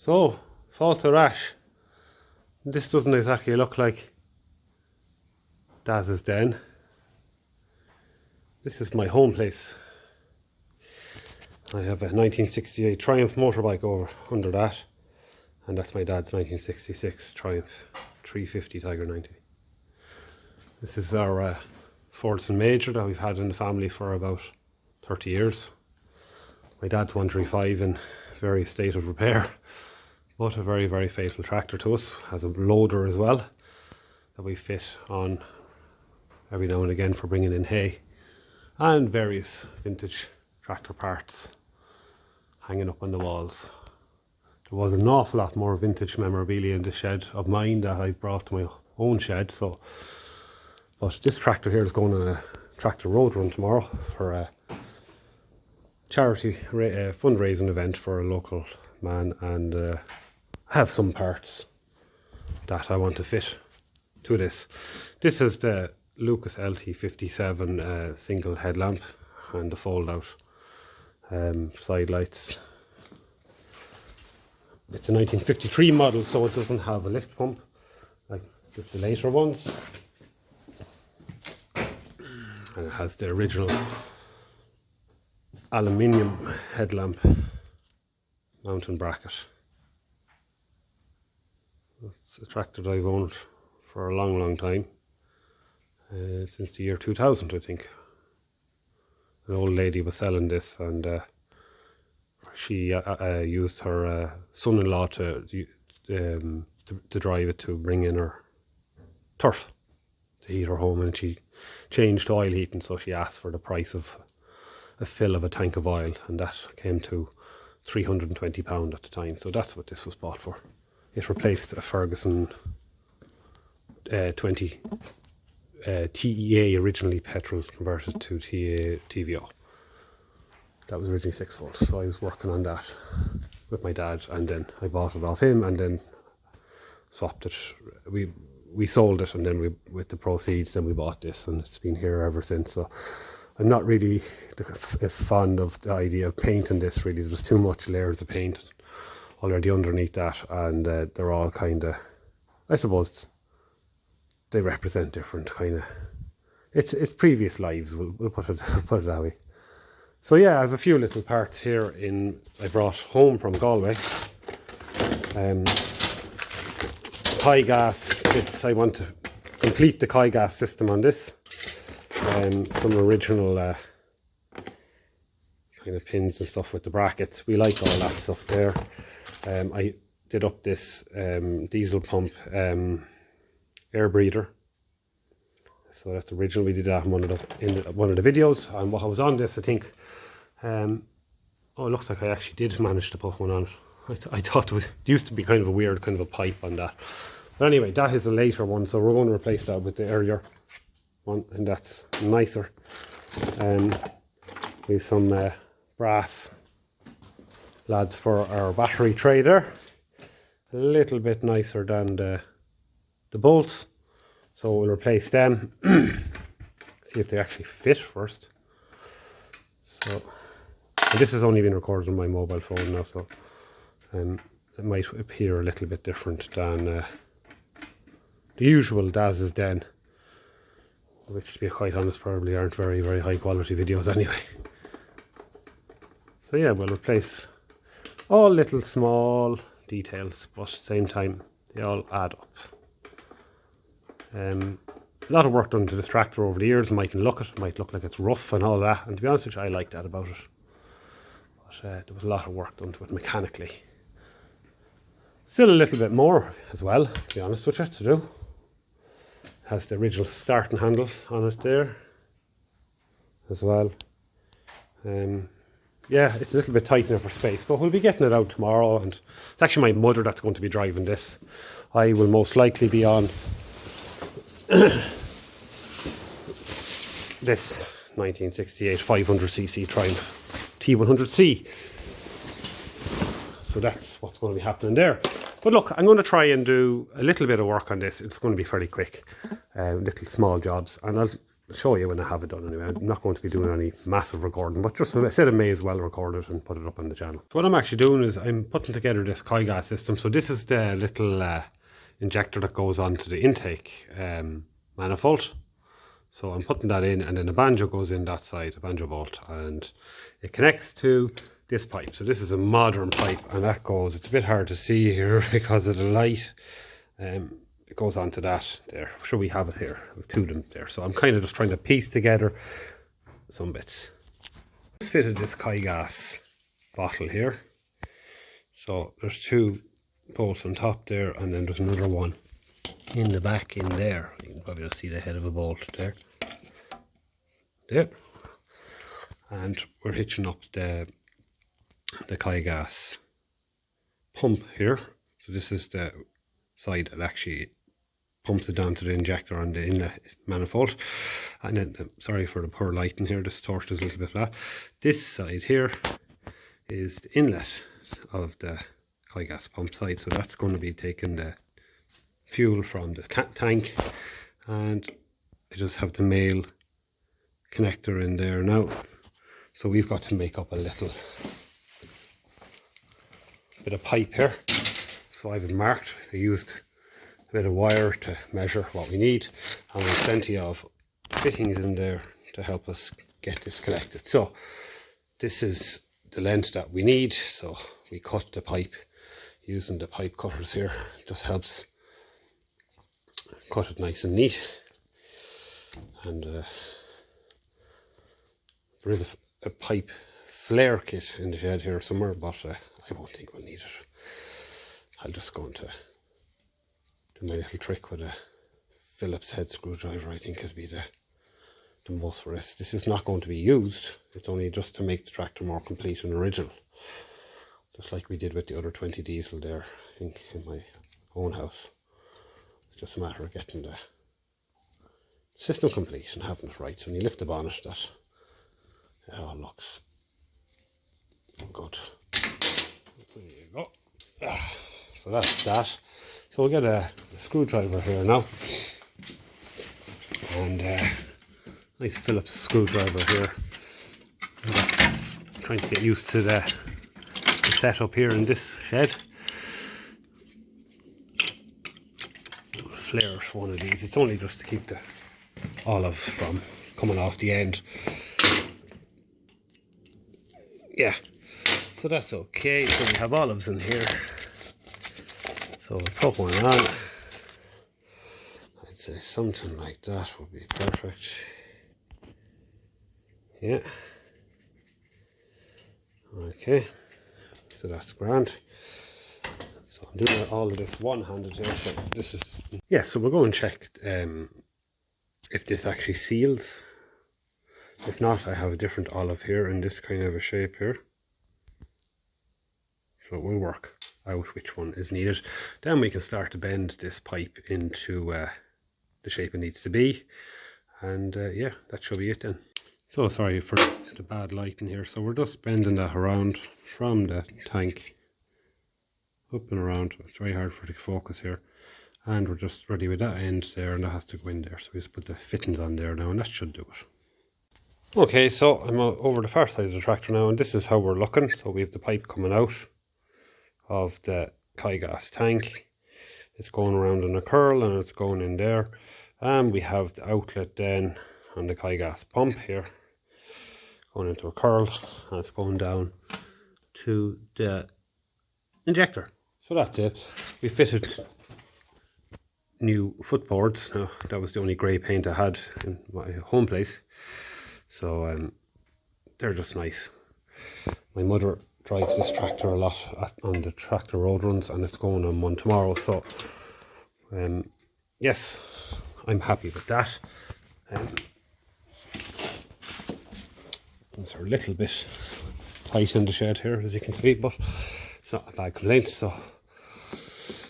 So, false rash. This doesn't exactly look like Daz's den. This is my home place. I have a 1968 Triumph motorbike over under that, and that's my dad's 1966 Triumph 350 Tiger 90. This is our Ferguson Major that we've had in the family for about 30 years. My dad's 135 in various state of repair, but a very, very faithful tractor to us. Has a loader as well that we fit on every now and again for bringing in hay, and various vintage tractor parts hanging up on the walls. There was an awful lot more vintage memorabilia in the shed of mine that I brought to my own shed. So, but this tractor here is going on a tractor road run tomorrow for a charity fundraising event for a local man, and I have some parts that I want to fit to this. This is the Lucas LT57 single headlamp and the fold out side lights. It's a 1953 model, so it doesn't have a lift pump like the later ones, and it has the original aluminium headlamp mounting bracket. It's a tractor that I've owned for a long time, since the year 2000, I think. An old lady was selling this, and she used her son-in-law to drive it to bring in her turf to heat her home, and she changed oil heating, so she asked for the price of a fill of a tank of oil, and that came to £320 at the time. So that's what this was bought for. It replaced a Ferguson 20 TEA, originally petrol, converted to TVO. That was originally 6 volt, so I was working on that with my dad, and then I bought it off him, and then swapped it. We sold it, and then with the proceeds, then we bought this, and it's been here ever since. So I'm not really fond of the idea of painting this, really. There's too much layers of paint already underneath that, and they're all kind of, I suppose, they represent different kind of, it's previous lives, we'll put it that way. So yeah, I have a few little parts here I brought home from Galway. Kigas bits. I want to complete the Kigas system on this. Some original kind of pins and stuff with the brackets. We like all that stuff there. I did up this diesel pump air breather. So that's original. We did that in one of the videos. And what I was on this, I think. Oh, it looks like I actually did manage to put one on. I thought it used to be kind of a weird kind of a pipe on that. But anyway, that is a later one, so we're going to replace that with the earlier one, and that's nicer. We have some brass lads for our battery tray there. A little bit nicer than the bolts, so we'll replace them. See if they actually fit first. So, and this has only been recorded on my mobile phone now, so it might appear a little bit different than the usual Daz's Den, which, to be quite honest, probably aren't very, very high quality videos anyway. So yeah, we'll replace all little small details, but at the same time they all add up. A lot of work done to this tractor over the years. It might look like it's rough and all that, and to be honest with you, I like that about it. But there was a lot of work done to it mechanically. Still a little bit more as well, to be honest with you, to do. Has the original starting handle on it there as well. Yeah, it's a little bit tight now for space, but we'll be getting it out tomorrow, and it's actually my mother that's going to be driving this. I will most likely be on this 1968 500cc Triumph T100C. So that's what's going to be happening there. But look, I'm going to try and do a little bit of work on this. It's going to be fairly quick, little small jobs, and I'll show you when I have it done anyway. I'm not going to be doing any massive recording, but just I said I may as well record it and put it up on the channel. So what I'm actually doing is I'm putting together this Kigas system. So this is the little injector that goes onto the intake manifold. So I'm putting that in, and then the banjo goes in that side, a banjo bolt, and it connects to this pipe. So this is a modern pipe, and that goes, it's a bit hard to see here because of the light. It goes onto that there. Sure, we have it here with two of them there. So I'm kind of just trying to piece together some bits. Just fitted this Kigas bottle here. So there's two bolts on top there, and then there's another one in the back in there. You can probably just see the head of a bolt there. There. And we're hitching up the Kigas pump here. So this is the side that actually pumps it down to the injector on the inlet manifold. And then, sorry for the poor lighting here, this torch is a little bit flat. This side here is the inlet of the Kigas pump side. So that's going to be taking the fuel from the tank, and I just have the male connector in there now. So we've got to make up a little bit of pipe here. So I've it marked. I used a bit of wire to measure what we need, and there's plenty of fittings in there to help us get this connected. So this is the length that we need. So we cut the pipe using the pipe cutters here. It just helps cut it nice and neat. And there is a pipe flare kit in the shed here somewhere, but I won't think we'll need it. I'll just go into do my little trick with a Phillips head screwdriver. I think is be the most for this. This is not going to be used. It's only just to make the tractor more complete and original, just like we did with the other 20 diesel there in my own house. It's just a matter of getting the system complete and having it right. So when you lift the bonnet, that it all looks good. There you go. So that's that. So we'll get a screwdriver here now, and nice Phillips screwdriver here. I'm trying to get used to the setup here in this shed. Flare one of these. It's only just to keep the olive from coming off the end. Yeah, so that's okay. So we have olives in here. So we'll put one on. I'd say something like that would be perfect. Yeah. Okay. So that's grand. So I'm doing all of this one-handed here. So this is, yeah, so we'll go and check if this actually seals. If not, I have a different olive here in this kind of a shape here. So we'll work out which one is needed. Then we can start to bend this pipe into the shape it needs to be. And yeah, that should be it then. So sorry for the bad lighting here. So we're just bending that around from the tank up and around. It's very hard for it to focus here. And we're just ready with that end there, and that has to go in there. So we just put the fittings on there now, and that should do it. Okay, so I'm over the far side of the tractor now, and this is how we're looking. So we have the pipe coming out of the Kigas tank. It's going around in a curl, and it's going in there. And we have the outlet then on the Kigas pump here, going into a curl, and it's going down to the injector. So that's it. We fitted new footboards. Now, that was the only grey paint I had in my home place. So they're just nice. My mother drives this tractor a lot on the tractor road runs, and it's going on one tomorrow. So yes, I'm happy with that. It's a little bit tight in the shed here, as you can see, but it's not a bad complaint. So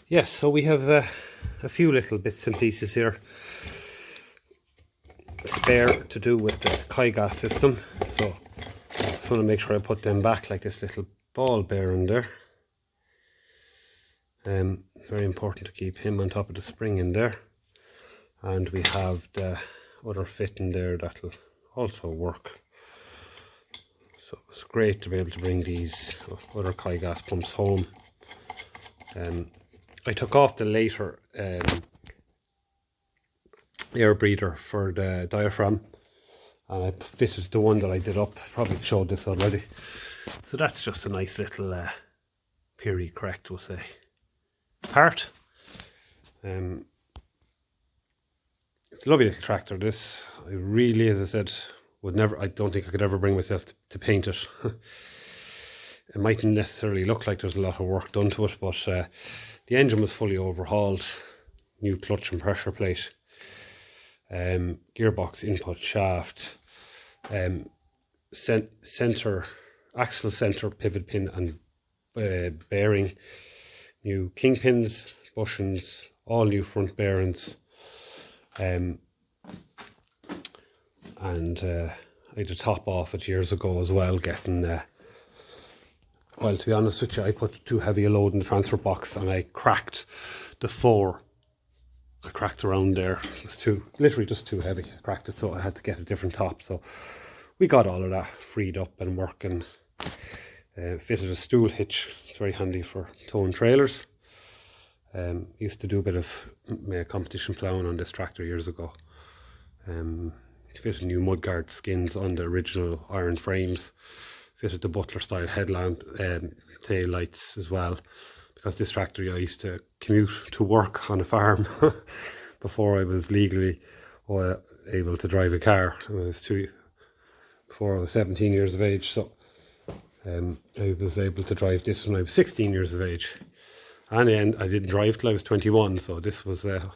yes, so we have a few little bits and pieces here spare to do with the Kigas system. So I just want to make sure I put them back, like this little ball bearing there. Very important to keep him on top of the spring in there. And we have the other fitting there that'll also work. So it's great to be able to bring these other Kigas pumps home. I took off the later air breather for the diaphragm, and I fitted the one that I did up. Probably showed this already. So that's just a nice little period correct, we'll say, part. It's a lovely little tractor, this. I really, as I said, I don't think I could ever bring myself to paint it. It mightn't necessarily look like there's a lot of work done to it, but the engine was fully overhauled, new clutch and pressure plate, gearbox input shaft, axle center pivot pin and bearing, new kingpins, bushings, all new front bearings, and I had to top off it years ago as well, getting well, to be honest with you, I put too heavy a load in the transfer box and I cracked the 4. I cracked around there. It was literally just too heavy. I cracked it, so I had to get a different top. So we got all of that freed up and working. Fitted a stool hitch. It's very handy for towing trailers. Used to do a bit of competition ploughing on this tractor years ago. Fitted new mudguard skins on the original iron frames. Fitted the Butler style headlamp tail lights as well, because this tractor I used to commute to work on a farm before I was legally able to drive a car. Before I was 17 years of age, so I was able to drive this when I was 16 years of age. And then I didn't drive till I was 21, so this was a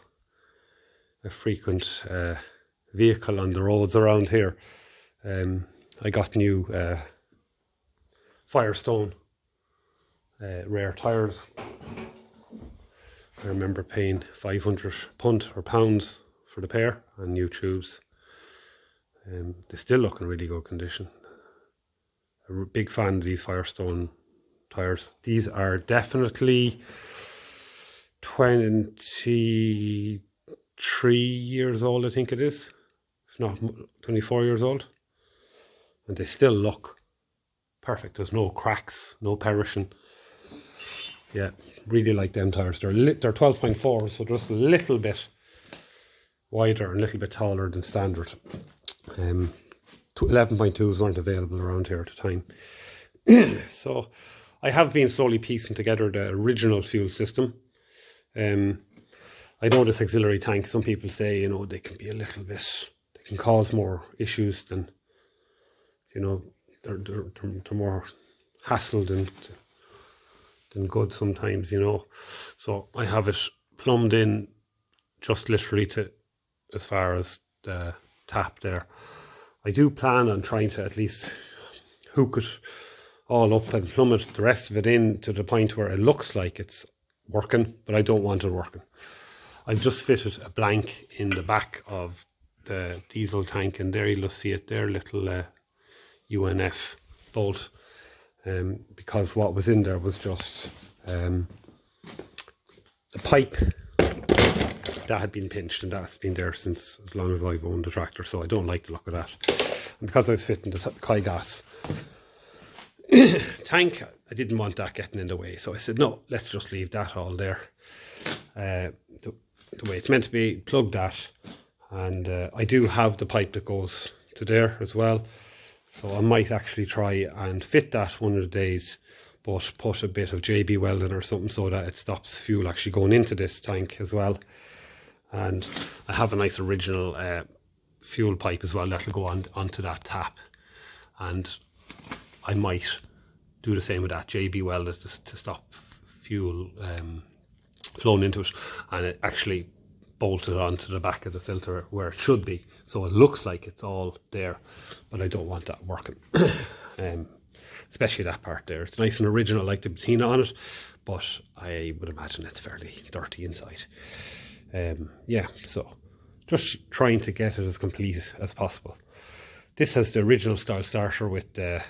frequent vehicle on the roads around here. I got new Firestone rare tyres. I remember paying 500 pounds for the pair, and new tubes. They still look in really good condition. A big fan of these Firestone tyres. These are definitely 23 years old, I think it is, if not 24 years old, and they still look perfect. There's no cracks, no perishing. Yeah, really like them tyres. They're 12.4, so just a little bit wider and a little bit taller than standard. 11.2s weren't available around here at the time. So I have been slowly piecing together the original fuel system. I know this auxiliary tank, some people say, you know, they can be a little bit, they can cause more issues than, you know, they're more hassle than good sometimes, you know. So I have it plumbed in just literally to as far as the tap there. I do plan on trying to at least hook it all up and plumb it, the rest of it in to the point where it looks like it's working, but I don't want it working. I've just fitted a blank in the back of the diesel tank, and there you'll see it there, little UNF bolt, because what was in there was just a pipe that had been pinched, and that's been there since as long as I've owned the tractor, so I don't like the look of that. And because I was fitting the Kigas tank, I didn't want that getting in the way, so I said no, let's just leave that all there the way it's meant to be. Plug that, and I do have the pipe that goes to there as well, so I might actually try and fit that one of the days, but put a bit of JB welding or something so that it stops fuel actually going into this tank as well. And I have a nice original fuel pipe as well that'll go onto that tap, and I might do the same with that JB welder to stop fuel flowing into it, and it actually bolted onto the back of the filter where it should be, so it looks like it's all there, but I don't want that working. Especially that part there. It's nice and original, like the patina on it, but I would imagine it's fairly dirty inside. Yeah, so just trying to get it as complete as possible. This has the original style starter with that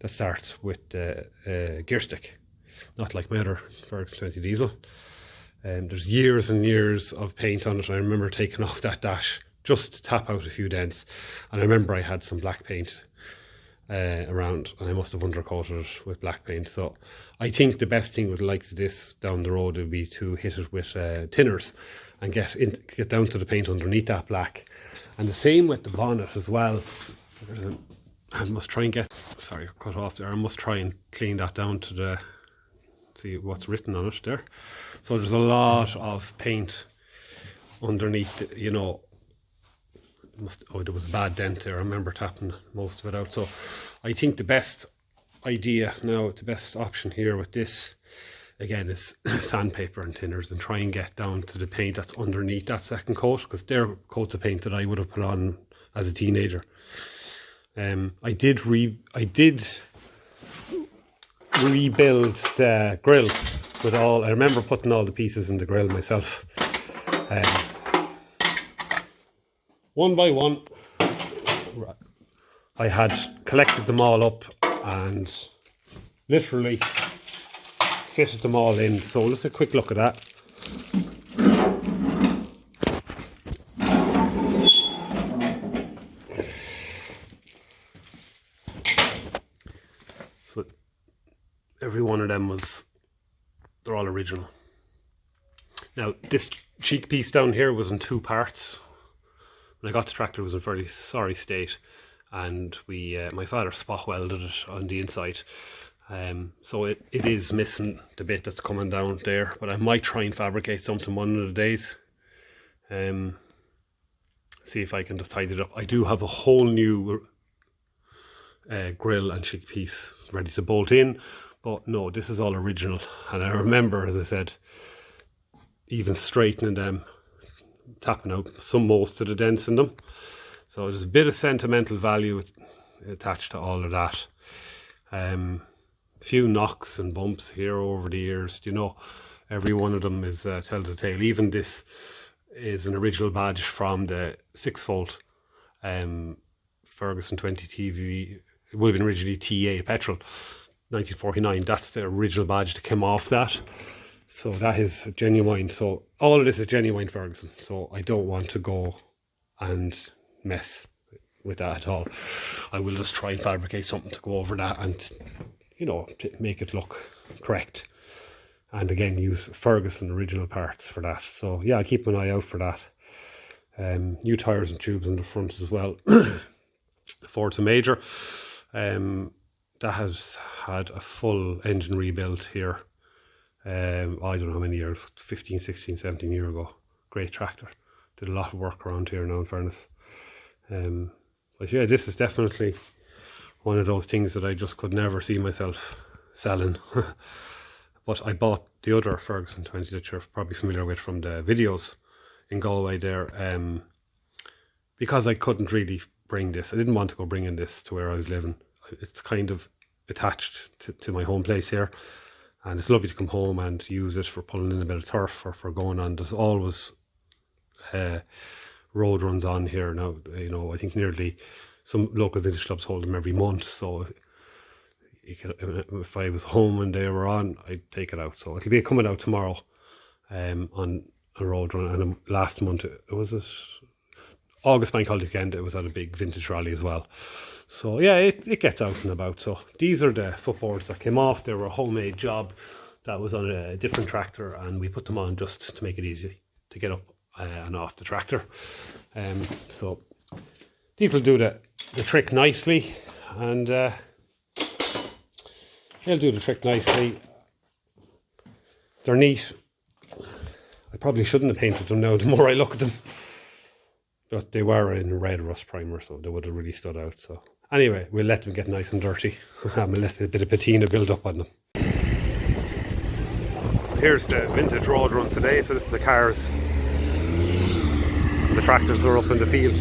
starts with the gear stick, not like my other Ferguson 20 diesel. There's years and years of paint on it. I remember taking off that dash just to tap out a few dents. And I remember I had some black paint around, and I must have undercoated it with black paint. So I think the best thing with the likes of this down the road would be to hit it with tinners and get down to the paint underneath that black. And the same with the bonnet as well. I must try and get, sorry, cut off there. I must try and clean that down to the, see what's written on it there. So there's a lot of paint underneath, you know. There was a bad dent there. I remember tapping most of it out. So I think the best idea now, the best option here with this, again, is sandpaper and tinners, and try and get down to the paint that's underneath that second coat, because they're coats of paint that I would have put on as a teenager. I did rebuild the grill with all. I remember putting all the pieces in the grill myself. One by one, I had collected them all up and literally fitted them all in. So let's have a quick look at that. So every one of them they're all original. Now this cheek piece down here was in 2 parts. When I got the tractor, it was in a very sorry state, and my father spot welded it on the inside. So it is missing the bit that's coming down there, but I might try and fabricate something one of the days. See if I can just tidy it up. I do have a whole new grill and cheek piece ready to bolt in, but no, this is all original. And I remember, as I said, even straightening them, tapping out most of the dents in them. So there's a bit of sentimental value attached to all of that. Few knocks and bumps here over the years, you know. Every one of them is tells a tale. Even this is an original badge from the 6-volt Ferguson 20 TV. It would have been originally TA petrol, 1949. That's the original badge that came off that. So that is genuine. So all of this is genuine Ferguson. So I don't want to go and mess with that at all. I will just try and fabricate something to go over that and, you know, to make it look correct. And again, use Ferguson original parts for that. So yeah, I'll keep an eye out for that. New tyres and tubes in the front as well. Ford's a major. That has had a full engine rebuild here. I don't know how many years, 15, 16, 17 years ago. Great tractor. Did a lot of work around here now, in fairness. But yeah, this is definitely one of those things that I just could never see myself selling. But I bought the other Ferguson 20 that you're probably familiar with from the videos in Galway there, because I couldn't really bring this. I didn't want to go bringing this to where I was living. It's kind of attached to my home place here. And it's lovely to come home and use it for pulling in a bit of turf or for going on. There's always road runs on here now. You know, I think nearly some local village clubs hold them every month. So if I was home and they were on, I'd take it out. So it'll be coming out tomorrow on a road run. And last month, it was August bank holiday weekend, it was at a big vintage rally as well. So yeah, it gets out and about. So these are the footboards that came off. They were a homemade job that was on a different tractor, and we put them on just to make it easy to get up and off the tractor. So these will do the trick nicely, and they'll do the trick nicely. They're neat. I probably shouldn't have painted them now the more I look at them, but they were in red rust primer, so they would have really stood out. So anyway, we'll let them get nice and dirty and we'll let a bit of patina build up on them. Here's the vintage road run today. So this is the cars. The tractors are up in the field.